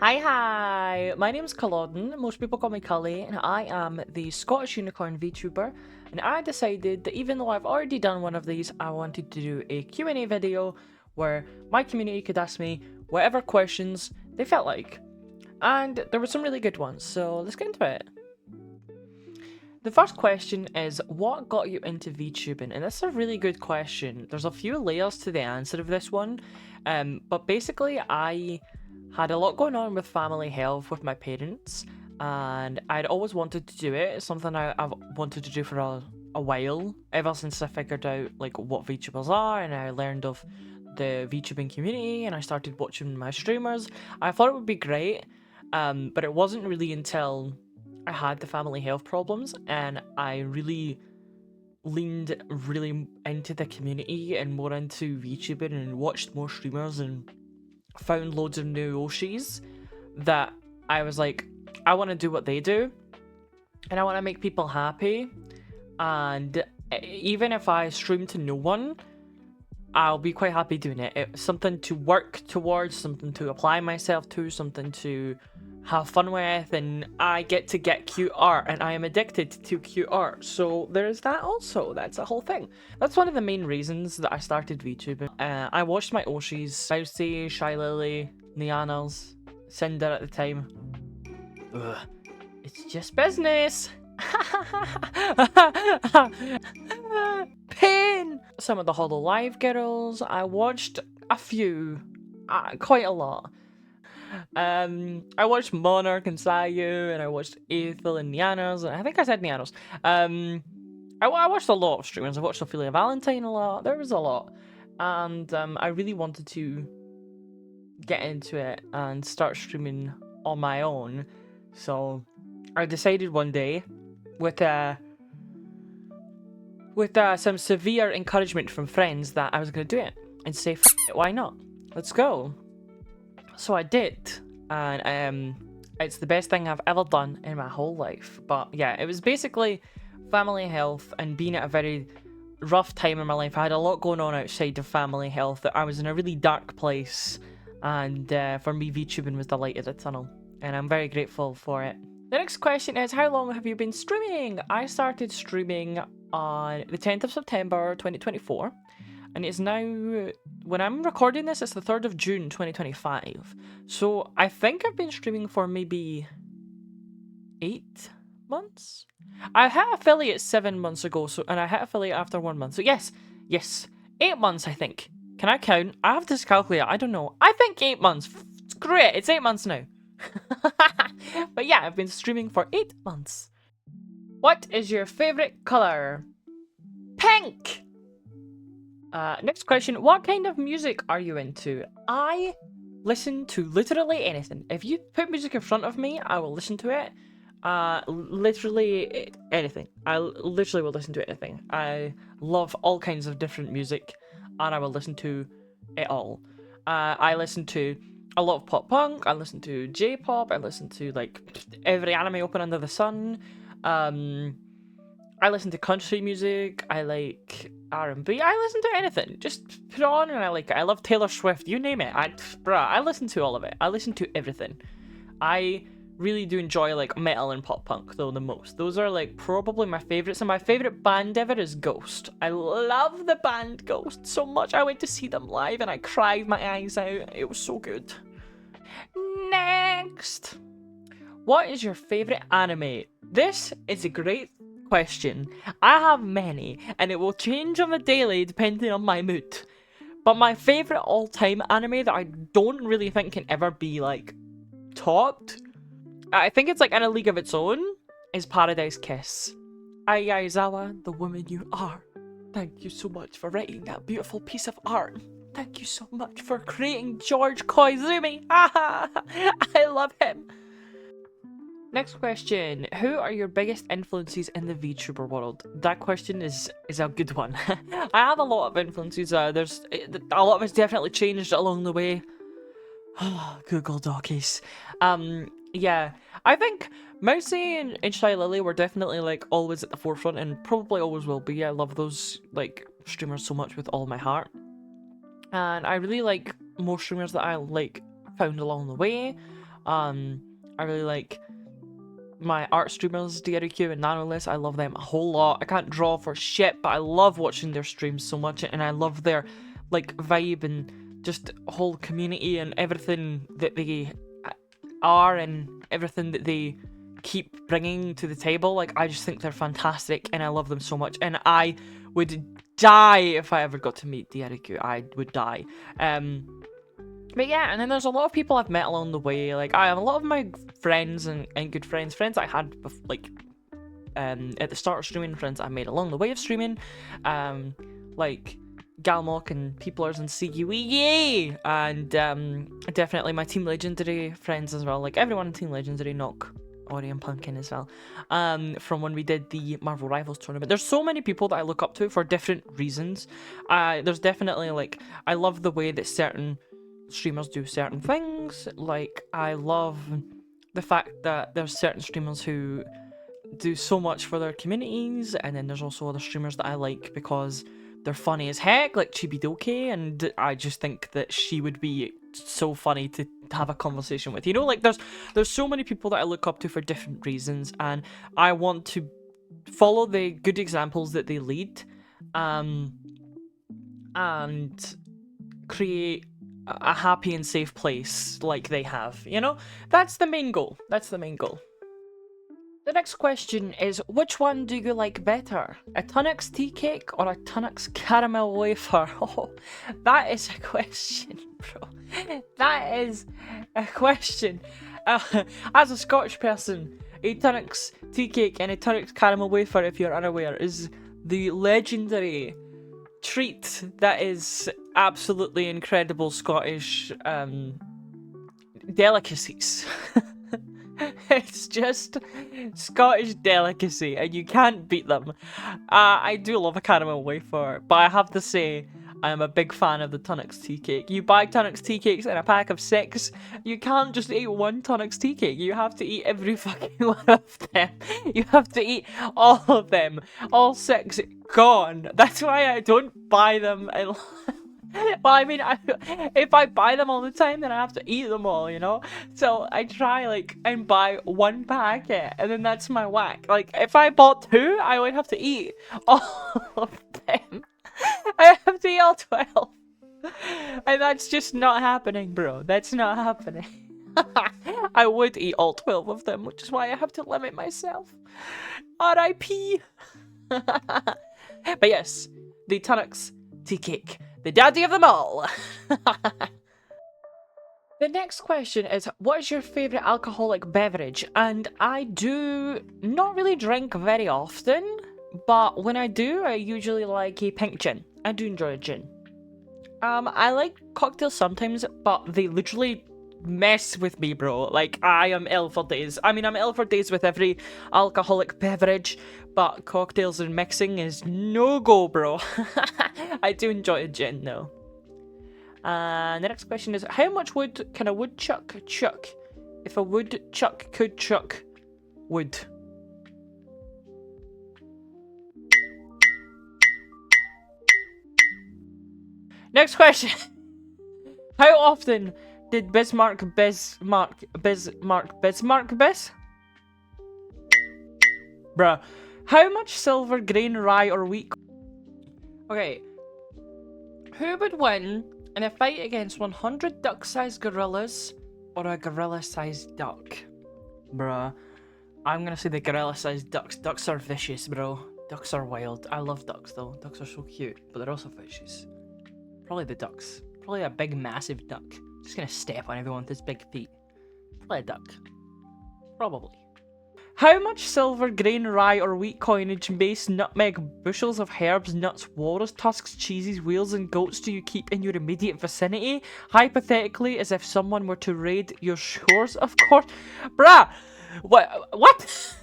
Hi, my name's Culloden, most people call me Cully, and I am the Scottish Unicorn VTuber, and I decided that even though I've already done one of these, I wanted to do a Q&A video where my community could ask me whatever questions they felt like. And there were some really good ones, so let's get into it. The first question is, what got you into VTubing? And that's a really good question. There's a few layers to the answer of this one, but basically I had a lot going on with family health with my parents, and I'd always wanted to do it. It's something I've wanted to do for a while, ever since I figured out like what VTubers are, and I learned of the VTubing community, and I started watching my streamers. I thought it would be great, but it wasn't really until I had the family health problems and I really leaned really into the community and more into VTubing and watched more streamers and found loads of new Oshis that I was like, I want to do what they do and I want to make people happy, and even if I stream to no one, I'll be quite happy doing it. It's something to work towards, something to apply myself to, something to have fun with, and I get to get cute art, and I am addicted to cute art. So there's that also. That's a whole thing. That's one of the main reasons that I started VTubing. I watched my Oshis, Mousy, Shy Lily, Nianas, Cinder at the time. Ugh, it's just business. Pain! Some of the Hololive girls, I watched a few, quite a lot. I watched Monarch and Sayu, and I watched Aethel and Nianos, and I think I said Nianos. I watched a lot of streamers. I watched Ophelia Valentine a lot. There was a lot. And I really wanted to get into it and start streaming on my own. So I decided one day, with some severe encouragement from friends, that I was going to do it and say, F it, why not? Let's go. So I did, and it's the best thing I've ever done in my whole life. But yeah, it was basically family health and being at a very rough time in my life. I had a lot going on outside of family health. I was in a really dark place, and for me, VTubing was the light of the tunnel, and I'm very grateful for it. The next question is, how long have you been streaming? I started streaming on the 10th of September 2024. And it's now, when I'm recording this, it's the 3rd of June 2025. So I think I've been streaming for maybe 8 months? I hit affiliate 7 months ago, and I hit affiliate after 1 month. So yes, 8 months I think. Can I count? I have this calculator, I don't know. I think 8 months. Screw it, it's 8 months now. But yeah, I've been streaming for 8 months. What is your favorite color? Pink! Next question, what kind of music are you into? I listen to literally anything. If you put music in front of me, I will listen to it. Literally anything. I literally will listen to anything. I love all kinds of different music, and I will listen to it all. I listen to a lot of pop punk, I listen to J-pop, I listen to like every anime open under the sun. I listen to country music, I like R&B, I listen to anything. Just put it on and I like it. I love Taylor Swift, you name it. I listen to all of it. I listen to everything. I really do enjoy like metal and pop punk though the most. Those are like probably my favorites, and my favorite band ever is Ghost. I love the band Ghost so much. I went to see them live and I cried my eyes out. It was so good. Next. What is your favorite anime? This is a great question. I have many, and it will change on the daily depending on my mood. But my favorite all-time anime that I don't really think can ever be like topped, I think it's like in a league of its own, is Paradise Kiss. Ai Aizawa, the woman you are. Thank you so much for writing that beautiful piece of art. Thank you so much for creating George Koizumi. I love him. Next question, who are your biggest influences in the VTuber world? That question is a good one. I have a lot of influences. There's a lot of it's definitely changed along the way. Google Dockies. Yeah, I think Mousy and Shy Lily were definitely like always at the forefront, and probably always will be. I love those like streamers so much with all my heart, and I really like more streamers that I like found along the way. I really like my art streamers, DRQ and Nanoless. I love them a whole lot. I can't draw for shit, but I love watching their streams so much, and I love their like vibe and just whole community and everything that they are and everything that they keep bringing to the table. Like, I just think they're fantastic and I love them so much, and I would die if I ever got to meet DRQ. I would die. But yeah, and then there's a lot of people I've met along the way. Like, I have a lot of my friends and good friends I had like at the start of streaming, friends I made along the way of streaming, like Galmok and Peoplers and CUE, and definitely my Team Legendary friends as well. Like, everyone in Team Legendary, Knock, Ori and Pumpkin as well, from when we did the Marvel Rivals tournament. There's so many people that I look up to for different reasons. There's definitely, like, I love the way that certain streamers do certain things. Like, I love the fact that there's certain streamers who do so much for their communities, and then there's also other streamers that I like because they're funny as heck, like Chibidoke, and I just think that she would be so funny to have a conversation with. You know, like, there's so many people that I look up to for different reasons, and I want to follow the good examples that they lead, and create a happy and safe place like they have, you know? That's the main goal. That's the main goal. The next question is, which one do you like better? A Tunnux tea cake or a Tunnux caramel wafer? Oh, that is a question, bro. That is a question. As a Scottish person, a Tunnux tea cake and a Tunnux caramel wafer, if you're unaware, is the legendary treat that is absolutely incredible Scottish delicacies. It's just Scottish delicacy, and you can't beat them. I do love a caramel wafer, but I have to say, I am a big fan of the Tunnux tea cake. You buy Tunnux tea cakes in a pack of 6, you can't just eat one Tunnux tea cake. You have to eat every fucking one of them. You have to eat all of them. All 6 gone. That's why I don't buy them. Well, I mean, if I buy them all the time, then I have to eat them all, you know? So I try, like, and buy one packet, and then that's my whack. Like, if I bought 2, I would have to eat all of them. I have to eat all 12. And that's just not happening, bro. That's not happening. I would eat all 12 of them, which is why I have to limit myself. R.I.P. But yes, the Tunnux tea cake. The daddy of them all! The next question is, what is your favourite alcoholic beverage? And I do not really drink very often, but when I do, I usually like a pink gin. I do enjoy a gin. I like cocktails sometimes, but they literally mess with me, bro. Like, I am ill for days. I mean, I'm ill for days with every alcoholic beverage, but cocktails and mixing is no-go, bro. I do enjoy a gin, though. The next question is, how much wood can a woodchuck chuck if a woodchuck could chuck wood? Next question. How often did Bismarck? Bruh. How much silver, grain, rye, or wheat? Okay. Who would win in a fight against 100 duck-sized gorillas or a gorilla-sized duck? Bruh. I'm gonna say the gorilla-sized ducks. Ducks are vicious, bro. Ducks are wild. I love ducks, though. Ducks are so cute, but they're also vicious. Probably the ducks. Probably a big, massive duck. Just gonna step on everyone with his big feet. Probably a duck. Probably. How much silver, grain, rye, or wheat coinage, mace, nutmeg, bushels of herbs, nuts, walrus tusks, cheeses, whales, and goats do you keep in your immediate vicinity? Hypothetically, as if someone were to raid your shores, of course. Bruh! What?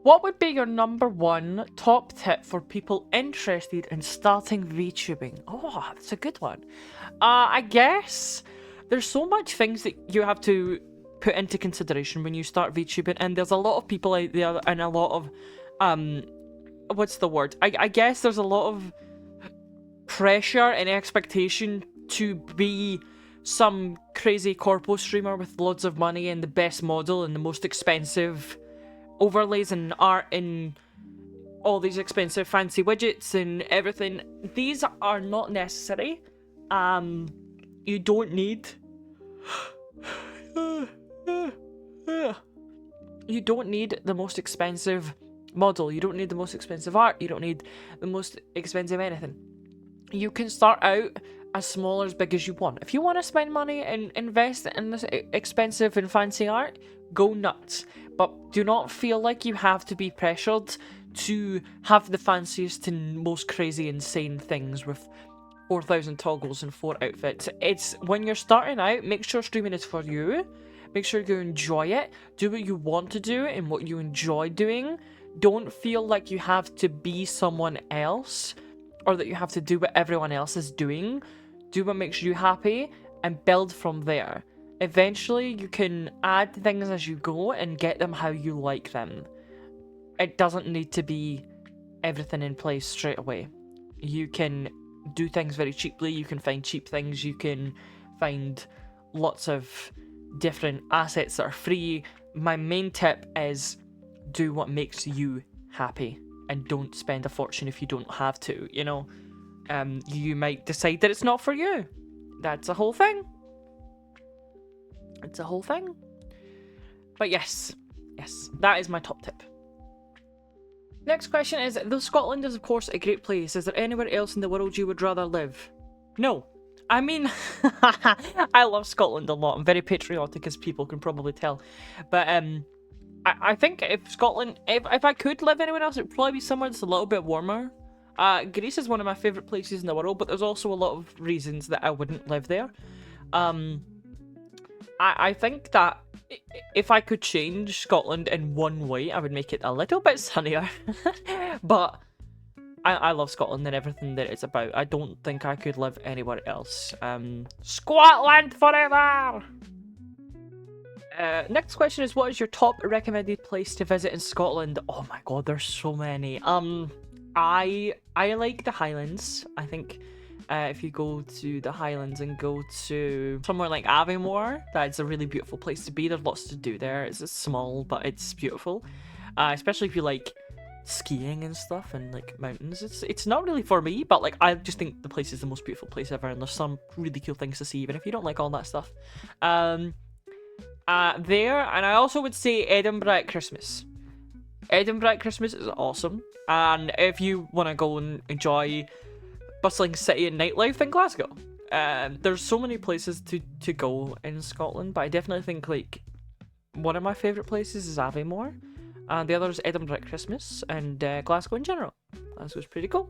What would be your #1 top tip for people interested in starting VTubing? Oh, that's a good one. I guess there's so much things that you have to put into consideration when you start VTubing, and there's a lot of people out there and a lot of, what's the word? I guess there's a lot of pressure and expectation to be some crazy corpo streamer with loads of money and the best model and the most expensive overlays and art and all these expensive fancy widgets and everything. These are not necessary. You don't need... You don't need the most expensive model. You don't need the most expensive art. You don't need the most expensive anything. You can start out as small or as big as you want. If you want to spend money and invest in this expensive and fancy art, go nuts. But do not feel like you have to be pressured to have the fanciest and most crazy, insane things with 4,000 toggles and 4 outfits. It's when you're starting out, make sure streaming is for you. Make sure you enjoy it. Do what you want to do and what you enjoy doing. Don't feel like you have to be someone else or that you have to do what everyone else is doing. Do what makes you happy and build from there. Eventually, you can add things as you go and get them how you like them. It doesn't need to be everything in place straight away. You can do things very cheaply. You can find cheap things. You can find lots of different assets that are free. My main tip is do what makes you happy and don't spend a fortune if you don't have to, you know. You might decide that it's not for you. That's a whole thing. It's a whole thing. But yes, that is my top tip. Next question is, though Scotland is of course a great place, is there anywhere else in the world you would rather live? No. I mean, I love Scotland a lot. I'm very patriotic, as people can probably tell. But I think if Scotland, if I could live anywhere else, it would probably be somewhere that's a little bit warmer. Greece is one of my favourite places in the world, but there's also a lot of reasons that I wouldn't live there. I think that if I could change Scotland in one way, I would make it a little bit sunnier. But I love Scotland and everything that it's about. I don't think I could live anywhere else. Scotland forever! Next question is, what is your top recommended place to visit in Scotland? Oh my god, there's so many. I like the Highlands. I think if you go to the Highlands and go to somewhere like Aviemore, that's a really beautiful place to be. There's lots to do there. It's small, but it's beautiful. Especially if you like skiing and stuff and like mountains. It's not really for me, but like I just think the place is the most beautiful place ever, and there's some really cool things to see, even if you don't like all that stuff. There, and I also would say Edinburgh at Christmas. Edinburgh at Christmas is awesome, and if you want to go and enjoy bustling city and nightlife, then Glasgow. There's so many places to go in Scotland, but I definitely think like one of my favourite places is Aviemore, and the other is Edinburgh at Christmas, and Glasgow in general. Glasgow's pretty cool,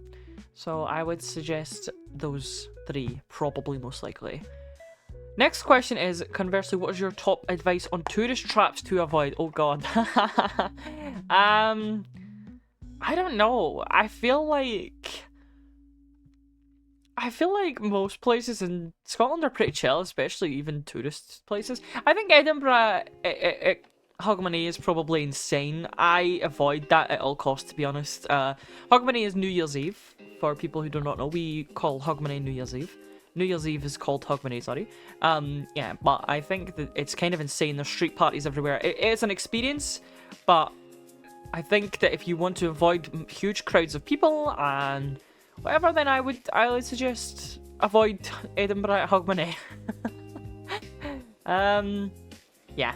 so I would suggest those three, probably most likely. Next question is, conversely, what is your top advice on tourist traps to avoid? Oh god. I don't know. I feel like most places in Scotland are pretty chill, especially even tourist places. I think Edinburgh Hogmanay is probably insane. I avoid that at all costs, to be honest. Hogmanay is New Year's Eve. For people who do not know, we call Hogmanay New Year's Eve. New Year's Eve is called Hogmanay, sorry. Yeah, but I think that it's kind of insane. There's street parties everywhere. It is an experience, but I think that if you want to avoid huge crowds of people and whatever, then I would suggest avoid Edinburgh at Hogmanay. Yeah.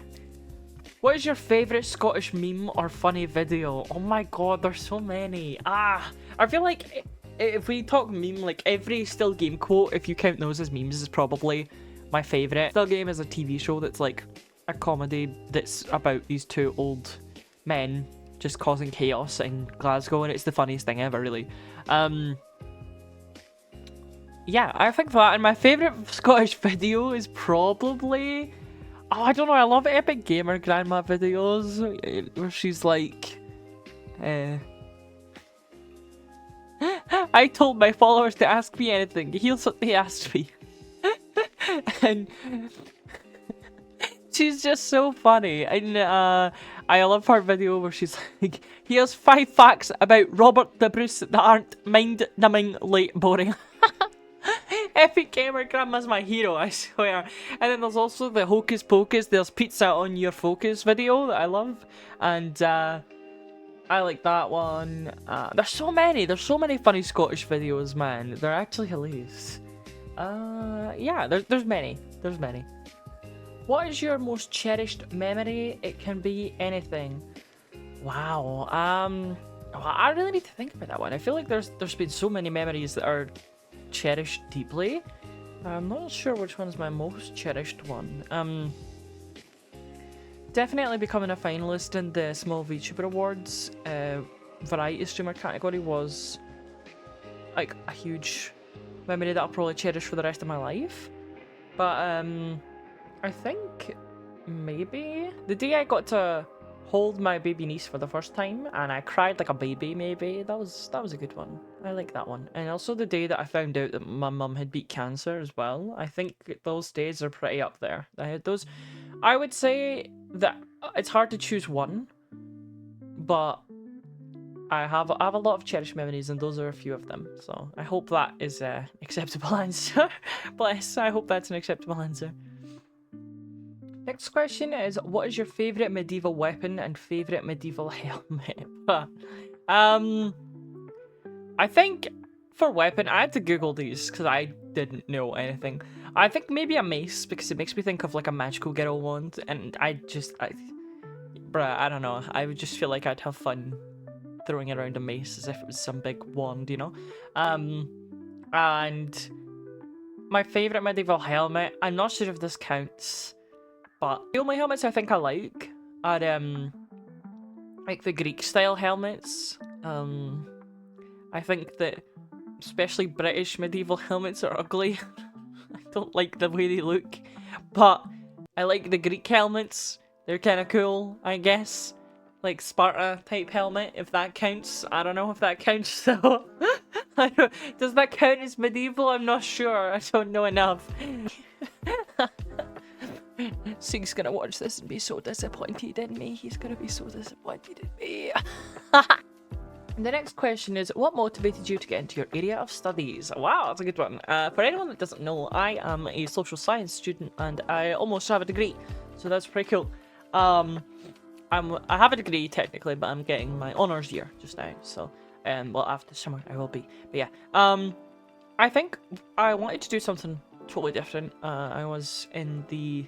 What is your favourite Scottish meme or funny video? Oh my god, there's so many. I feel like if we talk meme, like every Still Game quote, if you count those as memes, is probably my favourite. Still Game is a TV show that's like a comedy that's about these two old men just causing chaos in Glasgow, and it's the funniest thing ever, really. Yeah, I think that, and my favourite Scottish video is probably... Oh, I don't know, I love Epic Gamer Grandma videos, where she's like... I told my followers to ask me anything, here's what they asked me. And... she's just so funny, and I love her video where she's like, here's 5 facts about Robert the Bruce that aren't mind-numbingly boring. Epic Gamer Grandma's my hero, I swear. And then there's also the Hocus Pocus, there's pizza on your focus video that I love. And I like that one. There's so many funny Scottish videos, man. They're actually hilarious. Yeah, there's many. What is your most cherished memory? It can be anything. Wow. Well, I really need to think about that one. I feel like there's been so many memories that are cherished deeply. I'm not sure which one's my most cherished one. Definitely becoming a finalist in the Small VTuber Awards variety streamer category was like a huge memory that I'll probably cherish for the rest of my life. But I think maybe the day I got to hold my baby niece for the first time and I cried like a baby, maybe that was a good one. I like that one. And also the day that I found out that my mum had beat cancer as well. I think those days are pretty up there. I would say that it's hard to choose one, but I have a lot of cherished memories, and those are a few of them. So I hope that is an acceptable answer. Bless. I hope that's an acceptable answer. Next question is, what is your favourite medieval weapon and favourite medieval helmet? I think for weapon, I had to Google these because I didn't know anything. I think maybe a mace because it makes me think of like a magical girl wand, and bruh, I don't know. I would just feel like I'd have fun throwing around a mace as if it was some big wand, you know? And my favourite medieval helmet, I'm not sure if this counts, but the only helmets I think I like are like the Greek style helmets. I think that especially British medieval helmets are ugly. I don't like the way they look, but I like the Greek helmets. They're kind of cool, I guess. Like Sparta type helmet, if that counts. I don't know if that counts, so does that count as medieval? I'm not sure. I don't know enough. Sig's gonna watch this and be so disappointed in me. He's gonna be so disappointed in me. The next question is, what motivated you to get into your area of studies? Wow, that's a good one. For anyone that doesn't know, I am a social science student and I almost have a degree, so that's pretty cool. I have a degree technically, but I'm getting my honours year just now, so well, after summer I will be. But yeah, I think I wanted to do something totally different. I was in the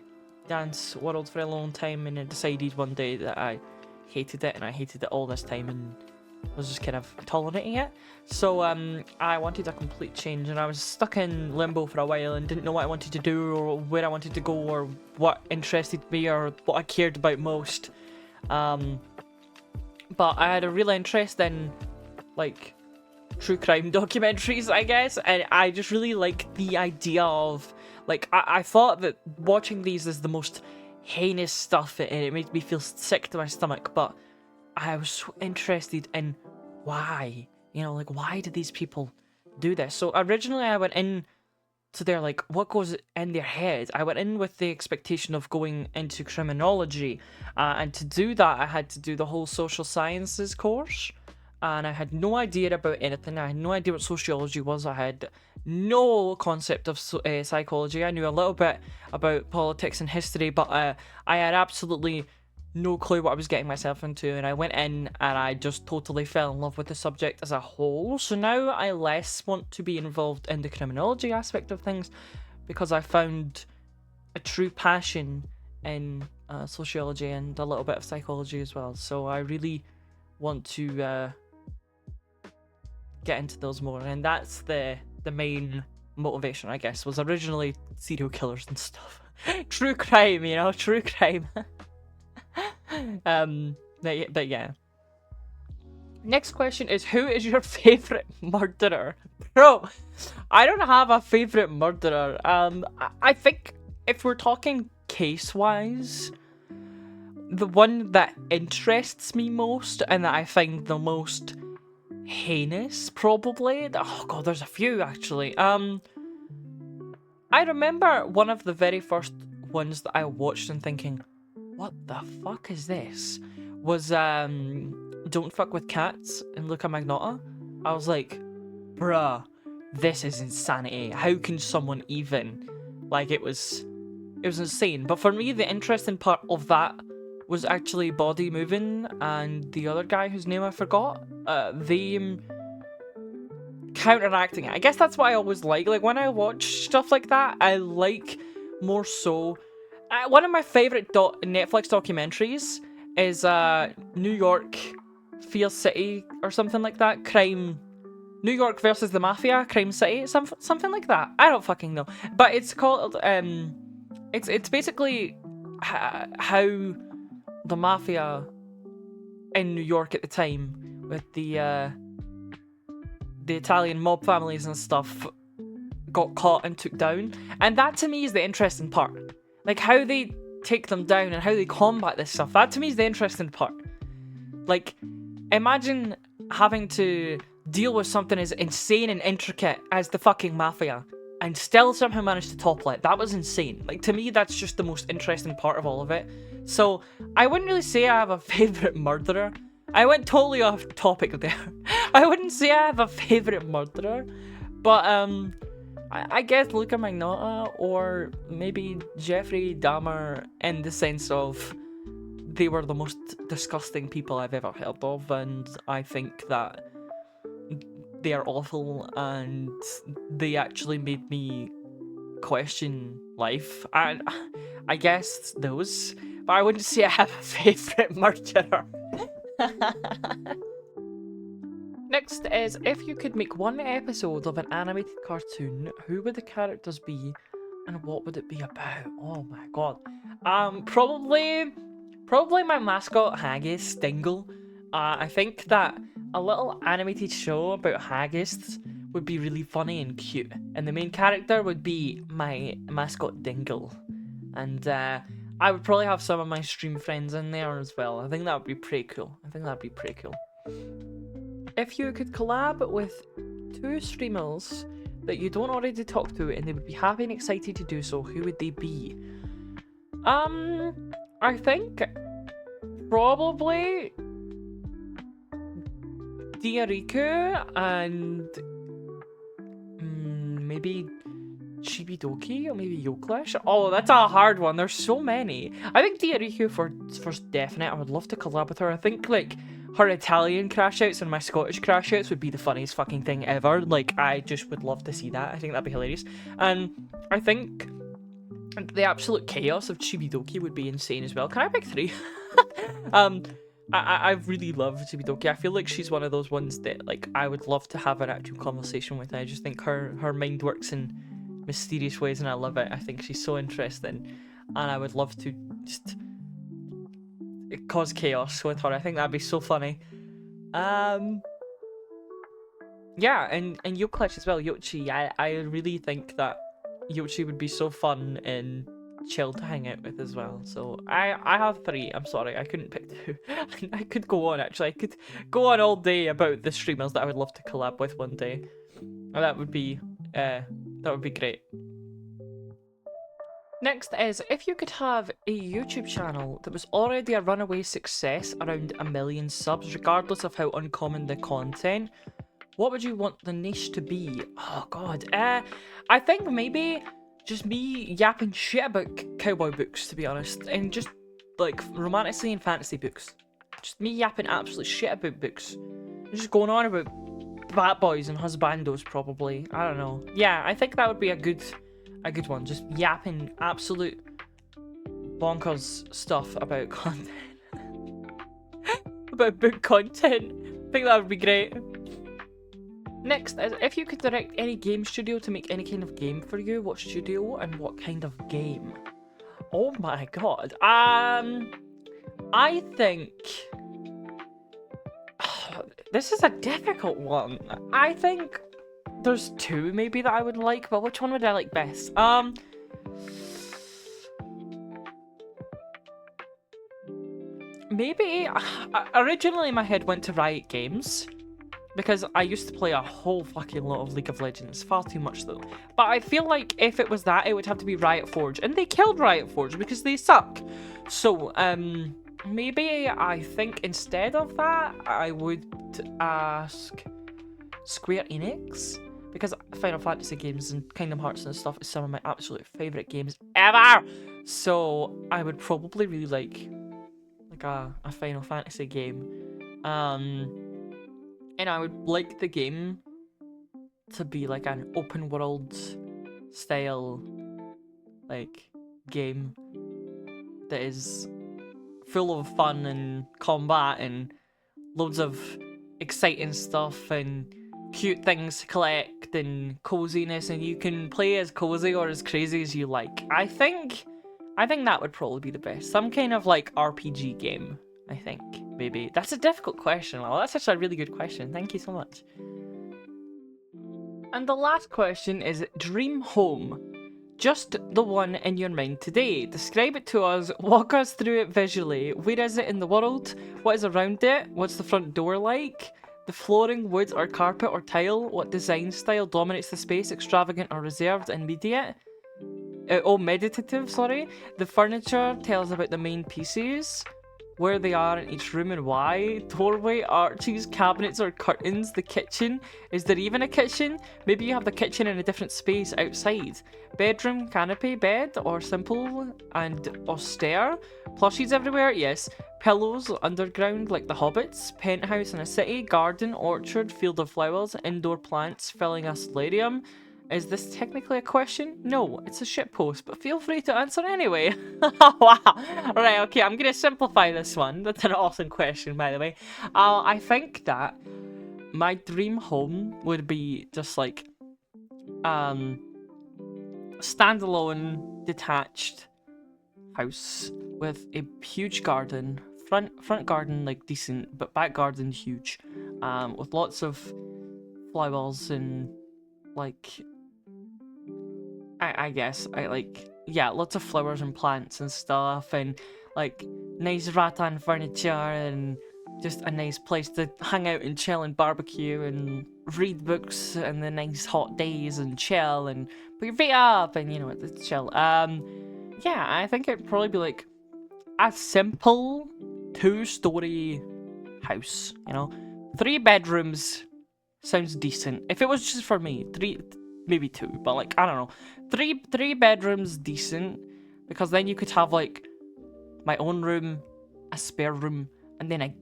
dance world for a long time, and I decided one day that I hated it, and I hated it all this time, and was just kind of tolerating it. So I wanted a complete change, and I was stuck in limbo for a while and didn't know what I wanted to do or where I wanted to go or what interested me or what I cared about most. But I had a real interest in like true crime documentaries, I guess, and I just really like the idea of like I thought that watching these is the most heinous stuff, and it made me feel sick to my stomach, but I was so interested in why, you know, like why did these people do this? So originally I went in to their like what goes in their head. I went in with the expectation of going into criminology, and to do that I had to do the whole social sciences course, and I had no idea about anything. I had no idea what sociology was. I had no concept of psychology. I knew a little bit about politics and history, but I had absolutely no clue what I was getting myself into, and I went in and I just totally fell in love with the subject as a whole. So now I less want to be involved in the criminology aspect of things because I found a true passion in sociology and a little bit of psychology as well. So I really want to get into those more, and that's the main motivation, I guess, was originally serial killers and stuff. True crime, you know, true crime. But yeah. Next question is, who is your favorite murderer? Bro, I don't have a favorite murderer. I think if we're talking case-wise, the one that interests me most and that I find the most heinous, probably. Oh god, there's a few actually. I remember one of the very first ones that I watched and thinking, what the fuck is this? Was Don't Fuck with Cats in Luca Magnotta. I was like, bruh, this is insanity. How can someone even, like, it was insane. But for me, the interesting part of that was actually Body moving and the other guy whose name I forgot. They counteracting it. I guess that's what I always like. Like, when I watch stuff like that, I like more so. One of my favorite Netflix documentaries is New York Fear City or something like that. New York versus the Mafia, Crime City, something like that. I don't fucking know. But it's called it's basically how the Mafia in New York at the time with the Italian mob families and stuff got caught and took down. And that to me is the interesting part. Like, how they take them down and how they combat this stuff. That to me is the interesting part. Like, imagine having to deal with something as insane and intricate as the fucking Mafia and still somehow manage to topple it. That was insane. Like, to me, that's just the most interesting part of all of it. So, I wouldn't really say I have a favourite murderer. I went totally off topic there. I wouldn't say I have a favourite murderer, but I guess Luca Magnotta or maybe Jeffrey Dahmer, in the sense of they were the most disgusting people I've ever heard of, and I think that they are awful and they actually made me question life. And I guess those, but I wouldn't say I have a favourite murderer. Next is, if you could make one episode of an animated cartoon, who would the characters be and what would it be about? Oh my god. Probably my mascot Haggis, Dingle. I think that a little animated show about Haggis would be really funny and cute, and the main character would be my mascot Dingle. And I would probably have some of my stream friends in there as well. I think that would be pretty cool. If you could collab with 2 streamers that you don't already talk to and they would be happy and excited to do so, who would they be? I think probably Diariku and maybe Chibidoki or maybe Yoklish. Oh, that's a hard one. There's so many. I think Diariku for definite. I would love to collab with her. I think like her Italian crash outs and my Scottish crash outs would be the funniest fucking thing ever. Like, I just would love to see that. I think that'd be hilarious. And I think the absolute chaos of Chibidoki would be insane as well. Can I pick 3? I really love Chibidoki. I feel like she's one of those ones that, like, I would love to have an actual conversation with. I just think her mind works in mysterious ways and I love it. I think she's so interesting and I would love to just cause chaos with her. I think that'd be so funny. Yeah, and Yoklish as well, Yochi. I really think that Yochi would be so fun and chill to hang out with as well. So I have 3. I'm sorry, I couldn't pick 2. I could go on, actually. I could go on all day about the streamers that I would love to collab with one day. And that would be great. Next is, if you could have a YouTube channel that was already a runaway success, around 1 million subs, regardless of how uncommon the content, what would you want the niche to be? Oh god, I think maybe just me yapping shit about cowboy books, to be honest, and just like romantically and fantasy books. Just me yapping absolute shit about books. Just going on about bat boys and husbandos, probably. I don't know. Yeah, I think that would be a good one. Just yapping absolute bonkers stuff about content. About book content. I think that would be great. Next is, if you could direct any game studio to make any kind of game for you, what studio and what kind of game? Oh my god. I think this is a difficult one. I think there's 2 maybe that I would like, but which one would I like best? Maybe originally my head went to Riot Games, because I used to play a whole fucking lot of League of Legends. Far too much though. But I feel like if it was that, it would have to be Riot Forge. And they killed Riot Forge because they suck. So, maybe I think instead of that, I would ask Square Enix. because Final Fantasy games and Kingdom Hearts and stuff is some of my absolute favourite games ever. So I would probably really like a Final Fantasy game. And I would like the game to be like an open world style like game that is full of fun and combat and loads of exciting stuff and cute things to collect and coziness, and you can play as cozy or as crazy as you like. I think that would probably be the best. Some kind of like RPG game, I think, maybe. That's a difficult question. Well, that's actually a really good question. Thank you so much. And the last question is dream home. Just the one in your mind today. Describe it to us, walk us through it visually. Where is it in the world? What is around it? What's the front door like? The flooring, wood or carpet or tile? What design style dominates the space? Extravagant or reserved? Immediate? Meditative, sorry. The furniture tells about the main pieces, where they are in each room and why. Doorway, arches, cabinets or curtains. The kitchen. Is there even a kitchen? Maybe you have the kitchen in a different space outside. Bedroom, canopy, bed, or simple and austere. Plushies everywhere, yes. Pillows underground like the hobbits. Penthouse in a city. Garden, orchard, field of flowers. Indoor plants filling a solarium. Is this technically a question? No, it's a shitpost, but feel free to answer anyway. Wow. Right, okay, I'm gonna simplify this one. That's an awesome question, by the way. I think that my dream home would be just like, standalone, detached house with a huge garden. Front garden, like, decent, but back garden, huge. With lots of flowers and, like... I guess, lots of flowers and plants and stuff, and, like, nice rattan furniture, and just a nice place to hang out and chill and barbecue and read books in the nice hot days and chill and put your feet up and, you know, it's chill. Yeah, I think it'd probably be, like, a simple 2-story house, you know? 3 bedrooms sounds decent. If it was just for me, 3... maybe 2, but like, I don't know. 3 bedrooms decent, because then you could have like my own room, a spare room, and then a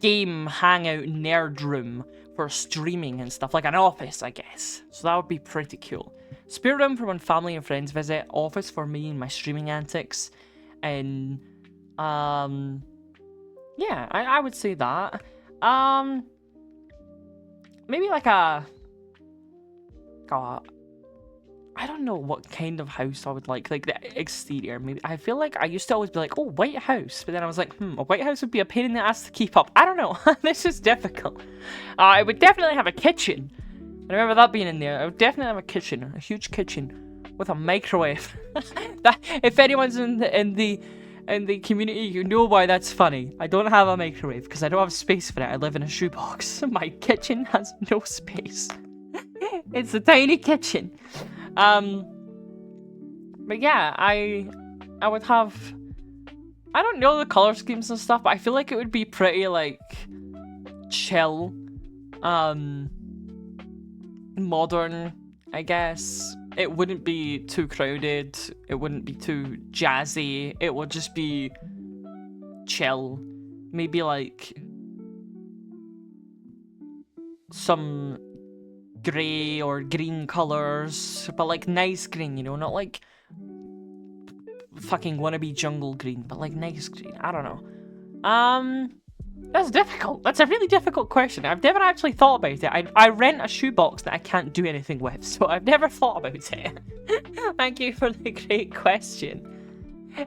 game hangout nerd room for streaming and stuff, like an office, I guess. So that would be pretty cool. Spare room for when family and friends visit, office for me and my streaming antics, and yeah, I would say that. Maybe like a I don't know what kind of house I would like the exterior. Maybe I feel like I used to always be like, oh, White House, but then I was like, a White House would be a pain in the ass to keep up. I don't know. This is difficult. I would definitely have a kitchen. I remember that being in there. I would definitely have a kitchen, a huge kitchen with a microwave. That, if anyone's in the community, you know why that's funny. I don't have a microwave because I don't have space for it. I live in a shoebox. My kitchen has no space. It's a tiny kitchen. But yeah, I would have... I don't know the color schemes and stuff, but I feel like it would be pretty, like, chill. Modern, I guess. It wouldn't be too crowded. It wouldn't be too jazzy. It would just be chill. Maybe, like, some grey or green colours, but like nice green, you know, not like fucking wannabe jungle green, but like nice green. I don't know. That's difficult. That's a really difficult question. I've never actually thought about it. I rent a shoebox that I can't do anything with, so I've never thought about it. Thank you for the great question.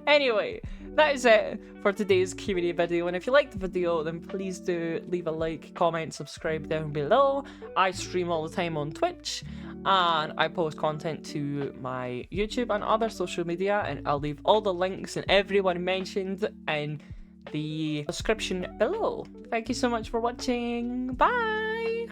Anyway, that is it for today's Q&A video, and if you liked the video, then please do leave a like, comment, subscribe down below. I stream all the time on Twitch, and I post content to my YouTube and other social media, and I'll leave all the links and everyone mentioned in the description below. Thank you so much for watching. Bye!